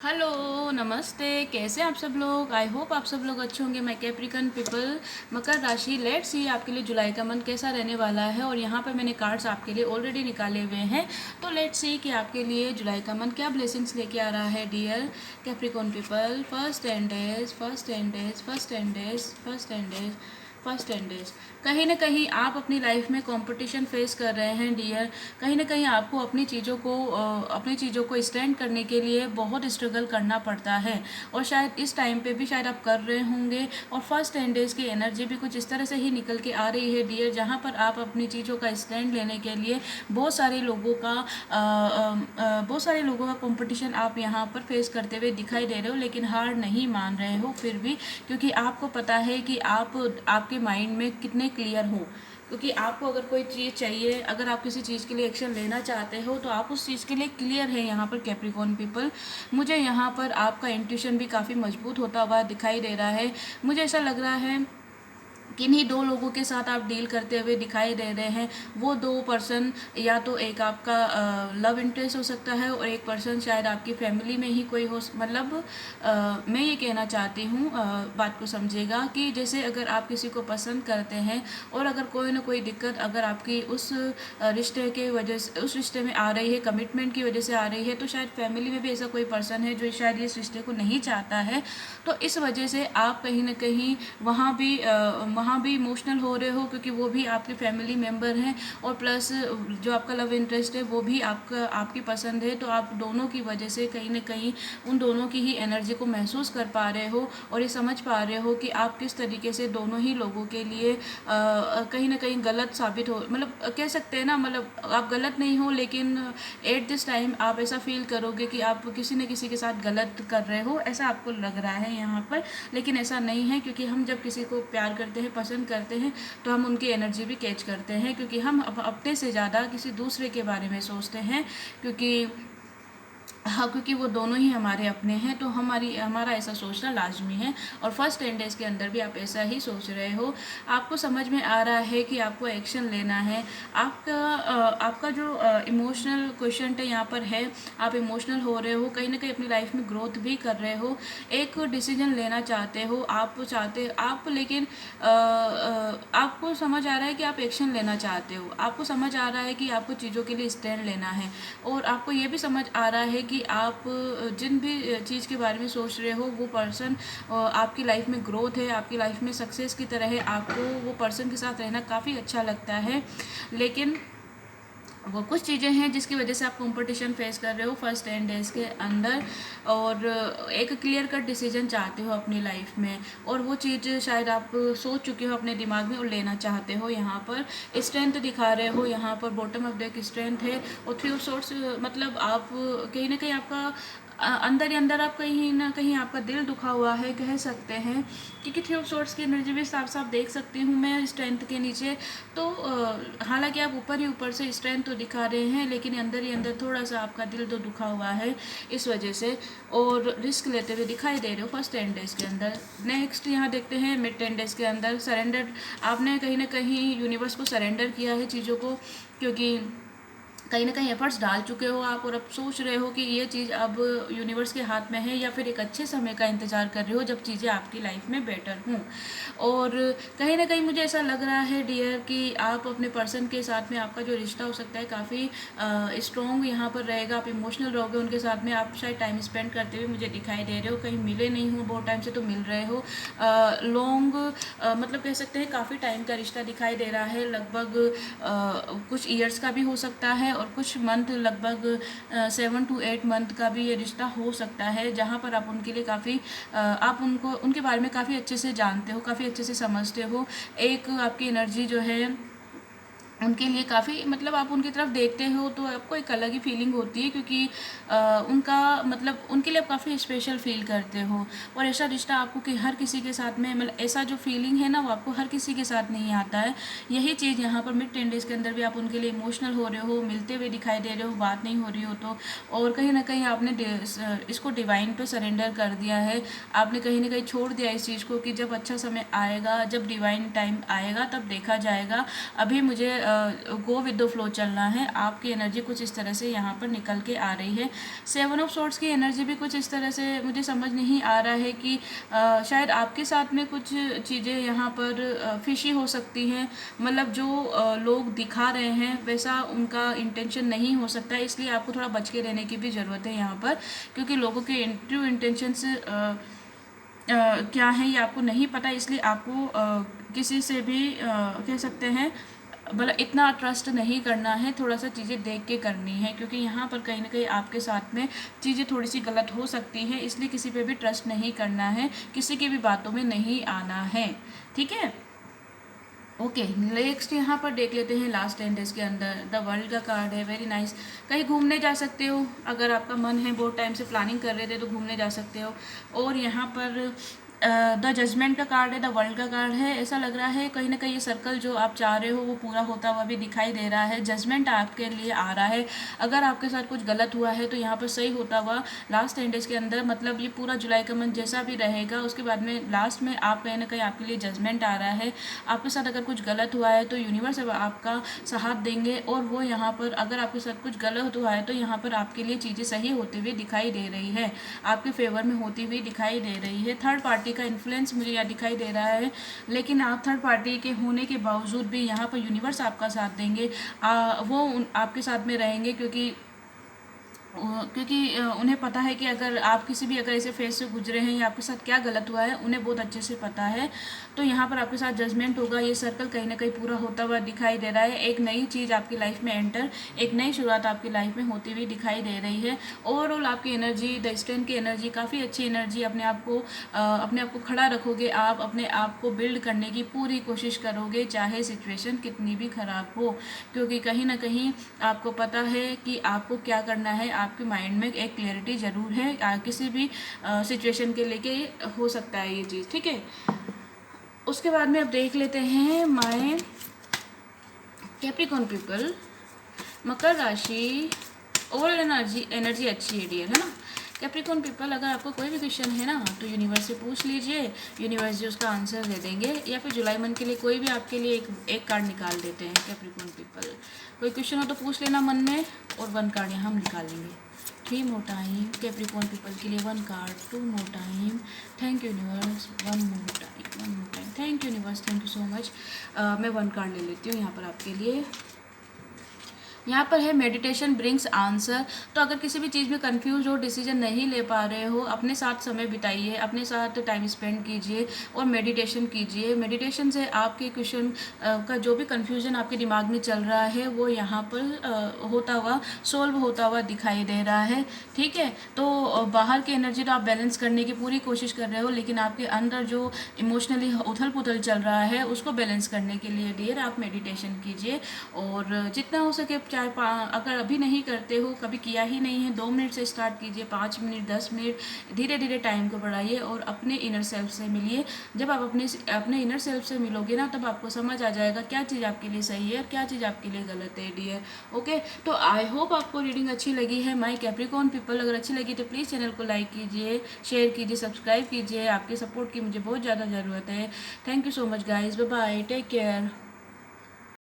Hello, नमस्ते। कैसे हैं आप सब लोग? आई होप आप सब लोग अच्छे होंगे। मैं कैप्रिकन पीपल, मकर राशि। लेट्स सी आपके लिए जुलाई का मंथ कैसा रहने वाला है। और यहाँ पर मैंने कार्ड्स आपके लिए ऑलरेडी निकाले हुए हैं। तो लेट्स सी कि आपके लिए जुलाई का मंथ क्या ब्लेसिंग्स लेके आ रहा है dear Capricorn people. First 10 days, first 10 days. कहीं ना कहीं आप अपनी लाइफ में कंपटीशन फेस कर रहे हैं डियर। कहीं ना कहीं आपको अपनी चीज़ों को स्टैंड करने के लिए बहुत स्ट्रगल करना पड़ता है। और शायद इस टाइम पे भी शायद आप कर रहे होंगे। और फर्स्ट 10 डेज की एनर्जी भी कुछ इस तरह से ही निकल के आ रही है डियर, जहाँ पर आप अपनी चीज़ों का स्टैंड लेने के लिए बहुत सारे लोगों का कंपटीशन आप यहाँ पर फेस करते हुए दिखाई दे रहे हो, लेकिन हार नहीं मान रहे हो फिर भी, क्योंकि आपको पता है कि आपके माइंड में कितने क्लियर हो। क्योंकि आपको अगर कोई चीज़ चाहिए, अगर आप किसी चीज़ के लिए एक्शन लेना चाहते हो, तो आप उस चीज़ के लिए क्लियर है यहाँ पर कैप्रिकॉन पीपल। मुझे यहाँ पर आपका इंट्यूशन भी काफ़ी मजबूत होता हुआ दिखाई दे रहा है। मुझे ऐसा लग रहा है किन्हीं दो लोगों के साथ आप डील करते हुए दिखाई दे रहे हैं। वो दो पर्सन, या तो एक आपका लव इंटरेस्ट हो सकता है, और एक पर्सन शायद आपकी फैमिली में ही कोई हो। मतलब मैं ये कहना चाहती हूँ, बात को समझिएगा, कि जैसे अगर आप किसी को पसंद करते हैं, और अगर कोई ना कोई दिक्कत अगर आपकी उस रिश्ते के वजह से, उस रिश्ते में आ रही है, कमिटमेंट की वजह से आ रही है, तो शायद फैमिली में भी ऐसा कोई पर्सन है जो शायद इस रिश्ते को नहीं चाहता है। तो इस वजह से आप कहीं ना कहीं वहाँ भी इमोशनल हो रहे हो, क्योंकि वो भी आपके फैमिली मेम्बर हैं। और प्लस जो आपका लव इंटरेस्ट है वो भी आपकी पसंद है। तो आप दोनों की वजह से कहीं ना कहीं उन दोनों की ही एनर्जी को महसूस कर पा रहे हो, और ये समझ पा रहे हो कि आप किस तरीके से दोनों ही लोगों के लिए कहीं ना कहीं गलत साबित हो। मतलब कह सकते हैं ना, मतलब आप गलत नहीं हो, लेकिन एट दिस टाइम आप ऐसा फील करोगे कि आप किसी न किसी के साथ गलत कर रहे हो, ऐसा आपको लग रहा है यहाँ पर। लेकिन ऐसा नहीं है, क्योंकि हम जब किसी को प्यार करते हैं, पसंद करते हैं, तो हम उनकी एनर्जी भी कैच करते हैं, क्योंकि हम अपने से ज़्यादा किसी दूसरे के बारे में सोचते हैं। क्योंकि वो दोनों ही हमारे अपने हैं, तो हमारा ऐसा सोचना लाजमी है। और फर्स्ट 10 डेज के अंदर भी आप ऐसा ही सोच रहे हो। आपको समझ में आ रहा है कि आपको एक्शन लेना है। आपका जो इमोशनल क्वेश्चन है यहाँ पर है, आप इमोशनल हो रहे हो, कहीं ना कहीं अपनी लाइफ में ग्रोथ भी कर रहे हो, एक डिसीजन लेना चाहते हो आप, लेकिन आपको समझ आ रहा है कि आप एक्शन लेना चाहते हो। आपको समझ आ रहा है कि आपको चीज़ों के लिए स्टैंड लेना है। और आपको ये भी समझ आ रहा है कि आप जिन भी चीज़ के बारे में सोच रहे हो, वो पर्सन आपकी लाइफ में ग्रोथ है, आपकी लाइफ में सक्सेस की तरह है। आपको वो पर्सन के साथ रहना काफ़ी अच्छा लगता है, लेकिन वो कुछ चीज़ें हैं जिसकी वजह से आप कंपटीशन फेस कर रहे हो फर्स्ट 10 डेज के अंदर। और एक क्लियर कट डिसीजन चाहते हो अपनी लाइफ में, और वो चीज़ शायद आप सोच चुके हो अपने दिमाग में और लेना चाहते हो। यहाँ पर स्ट्रेंथ दिखा रहे हो, यहाँ पर बॉटम ऑफ डेक स्ट्रेंथ है, और 3 ऑफ सोर्ट्स। मतलब आप कहीं ना कहीं आपका अंदर ही अंदर आप कहीं ना कहीं आपका दिल दुखा हुआ है, कह सकते हैं, क्योंकि 3 ऑफ सोर्ट्स की एनर्जी भी साफ साफ देख सकती हूँ मैं स्ट्रेंथ के नीचे। तो हालांकि आप ऊपर ही ऊपर से स्ट्रेंथ तो दिखा रहे हैं, लेकिन अंदर ही अंदर थोड़ा सा आपका दिल तो दुखा हुआ है इस वजह से, और रिस्क लेते हुए दिखाई दे रहे हो फर्स्ट 10 डेज के अंदर। नेक्स्ट यहाँ देखते हैं मिड 10 डेज के अंदर सरेंडर। आपने कहीं ना कहीं यूनिवर्स को सरेंडर किया है चीज़ों को, क्योंकि कहीं ना कहीं एफर्ट्स डाल चुके हो आप, और अब सोच रहे हो कि ये चीज़ अब यूनिवर्स के हाथ में है, या फिर एक अच्छे समय का इंतज़ार कर रहे हो जब चीज़ें आपकी लाइफ में बेटर हों। और कहीं ना कहीं मुझे ऐसा लग रहा है डियर कि आप अपने पर्सन के साथ में, आपका जो रिश्ता हो सकता है काफ़ी स्ट्रॉन्ग यहाँ पर रहेगा। आप इमोशनल रहोगे उनके साथ में। आप शायद टाइम स्पेंड करते हुए मुझे दिखाई दे रहे हो, कहीं मिले नहीं हो बहुत टाइम से तो मिल रहे हो। लॉन्ग मतलब कह सकते हैं काफ़ी टाइम का रिश्ता दिखाई दे रहा है, लगभग कुछ ईयर्स का भी हो सकता है, और कुछ मंथ, लगभग 7 to 8 मंथ का भी ये रिश्ता हो सकता है, जहाँ पर आप उनके लिए काफ़ी आप उनके बारे में काफ़ी अच्छे से जानते हो, काफ़ी अच्छे से समझते हो। एक आपकी एनर्जी जो है उनके लिए काफ़ी, मतलब आप उनकी तरफ देखते हो तो आपको एक अलग ही फीलिंग होती है, क्योंकि उनका मतलब उनके लिए आप काफ़ी स्पेशल फील करते हो। और ऐसा रिश्ता आपको कि हर किसी के साथ में, मतलब ऐसा जो फीलिंग है ना, वो आपको हर किसी के साथ नहीं आता है। यही चीज़ यहाँ पर मिड 10 डेज के अंदर भी आप उनके लिए इमोशनल हो रहे हो, मिलते हुए दिखाई दे रहे हो, बात नहीं हो रही हो तो। और कहीं ना कहीं आपने इसको डिवाइन पे सरेंडर कर दिया है। आपने कहीं ना कहीं छोड़ दिया इस चीज़ को कि जब अच्छा समय आएगा, जब डिवाइन टाइम आएगा तब देखा जाएगा। अभी मुझे गो विद द फ्लो चलना है। आपकी एनर्जी कुछ इस तरह से यहाँ पर निकल के आ रही है। 7 ऑफ सॉर्ड्स की एनर्जी भी कुछ इस तरह से मुझे समझ नहीं आ रहा है कि शायद आपके साथ में कुछ चीज़ें यहाँ पर फिशी हो सकती हैं। मतलब जो लोग दिखा रहे हैं वैसा उनका इंटेंशन नहीं हो सकता है, इसलिए आपको थोड़ा बच के रहने की भी ज़रूरत है यहाँ पर, क्योंकि लोगों के ट्रू इंटेंशंस क्या है ये आपको नहीं पता, इसलिए आपको किसी से भी कह सकते हैं मतलब इतना ट्रस्ट नहीं करना है, थोड़ा सा चीज़ें देख के करनी है, क्योंकि यहाँ पर कहीं ना कहीं आपके साथ में चीज़ें थोड़ी सी गलत हो सकती है, इसलिए किसी पे भी ट्रस्ट नहीं करना है, किसी की भी बातों में नहीं आना है। ठीक है, ओके नेक्स्ट यहाँ पर देख लेते हैं लास्ट 10 डेज के अंदर। द वर्ल्ड का कार्ड है, वेरी नाइस। कहीं घूमने जा सकते हो, अगर आपका मन है, बहुत टाइम से प्लानिंग कर रहे थे तो घूमने जा सकते हो। और यहाँ पर द जजमेंट का कार्ड है, द वर्ल्ड का कार्ड है। ऐसा लग रहा है कहीं ना कहीं ये सर्कल जो आप चाह रहे हो वो पूरा होता हुआ भी दिखाई दे रहा है। जजमेंट आपके लिए आ रहा है। अगर आपके साथ कुछ गलत हुआ है तो यहाँ पर सही होता हुआ लास्ट 10 डेज के अंदर, मतलब ये पूरा जुलाई का मंथ जैसा भी रहेगा, उसके बाद में लास्ट में आप कहीं ना कहीं आपके लिए जजमेंट आ रहा है। आपके साथ अगर कुछ गलत हुआ है तो यूनिवर्स आपका साथ देंगे, और वो यहाँ पर अगर आपके साथ कुछ गलत हुआ है तो यहाँ पर आपके लिए चीज़ें सही होती हुई दिखाई दे रही है, आपके फेवर में होती हुई दिखाई दे रही है। थर्ड पार्टी का इन्फ्लुएंस मुझे यहाँ दिखाई दे रहा है, लेकिन आप थर्ड पार्टी के होने के बावजूद भी यहाँ पर यूनिवर्स आपका साथ देंगे। वो आपके साथ में रहेंगे, क्योंकि उन्हें पता है कि अगर आप किसी भी अगर ऐसे फेज से गुजरे हैं या आपके साथ क्या गलत हुआ है उन्हें बहुत अच्छे से पता है। तो यहाँ पर आपके साथ जजमेंट होगा। ये सर्कल कहीं ना कहीं पूरा होता हुआ दिखाई दे रहा है। एक नई चीज़ आपकी लाइफ में एंटर, एक नई शुरुआत आपकी लाइफ में होती हुई दिखाई दे रही है। ओवरऑल आपकी एनर्जी, द स्ट्रेंथ की एनर्जी, काफ़ी अच्छी एनर्जी। अपने आप को खड़ा रखोगे, आप अपने आप को बिल्ड करने की पूरी कोशिश करोगे, चाहे सिचुएशन कितनी भी ख़राब हो, क्योंकि कहीं ना कहीं आपको पता है कि आपको क्या करना है। आपके माइंड में एक क्लैरिटी ज़रूर है, किसी भी सिचुएशन के लेके हो सकता है ये चीज़। ठीक है, उसके बाद में अब देख लेते हैं माय कैप्रिकॉर्न पीपल, मकर राशि। ओवरऑल एनर्जी अच्छी है डियर, है ना। कैप्रिकॉर्न पीपल, अगर आपको कोई भी क्वेश्चन है ना तो यूनिवर्स से पूछ लीजिए, यूनिवर्स जी उसका आंसर दे देंगे, या फिर जुलाई मंथ के लिए कोई भी आपके लिए एक कार्ड निकाल देते हैं। कैप्रिकॉर्न पीपल, कोई क्वेश्चन हो तो पूछ लेना मन में, और 1 कार्ड यहाँ हम निकाल लेंगे। 3 मोर टाइम कैप्रिकॉर्न पीपल के लिए 1 card, 2 more time, thank you universe, 1 more time, thank you universe, thank you so much. मैं 1 कार्ड ले लेती हूँ यहाँ पर आपके लिए। यहाँ पर है मेडिटेशन ब्रिंग्स आंसर। तो अगर किसी भी चीज़ में कंफ्यूज हो, डिसीजन नहीं ले पा रहे हो, अपने साथ समय बिताइए, अपने साथ टाइम स्पेंड कीजिए और मेडिटेशन कीजिए। मेडिटेशन से आपके क्वेश्चन का जो भी कंफ्यूजन आपके दिमाग में चल रहा है वो यहाँ पर होता हुआ सॉल्व होता हुआ दिखाई दे रहा है। ठीक है, तो बाहर की एनर्जी तो आप बैलेंस करने की पूरी कोशिश कर रहे हो, लेकिन आपके अंदर जो इमोशनली उथल पुथल चल रहा है उसको बैलेंस करने के लिए डियर आप मेडिटेशन कीजिए। और जितना हो सके, चाहे अगर अभी नहीं करते हो, कभी किया ही नहीं है, 2 मिनट से स्टार्ट कीजिए, 5 मिनट, 10 मिनट, धीरे धीरे टाइम को बढ़ाइए और अपने इनर सेल्फ से मिलिए। जब आप अपने इनर सेल्फ से मिलोगे ना, तब आपको समझ आ जाएगा क्या चीज़ आपके लिए सही है और क्या चीज़ आपके लिए गलत है डियर। ओके, तो आई होप आपको रीडिंग अच्छी लगी है माय कैप्रिकॉर्न पीपल। अगर अच्छी लगी तो प्लीज़ चैनल को लाइक कीजिए, शेयर कीजिए, सब्सक्राइब कीजिए। आपके सपोर्ट की मुझे बहुत ज़्यादा ज़रूरत है। Thank you so much guys, bye bye, take care.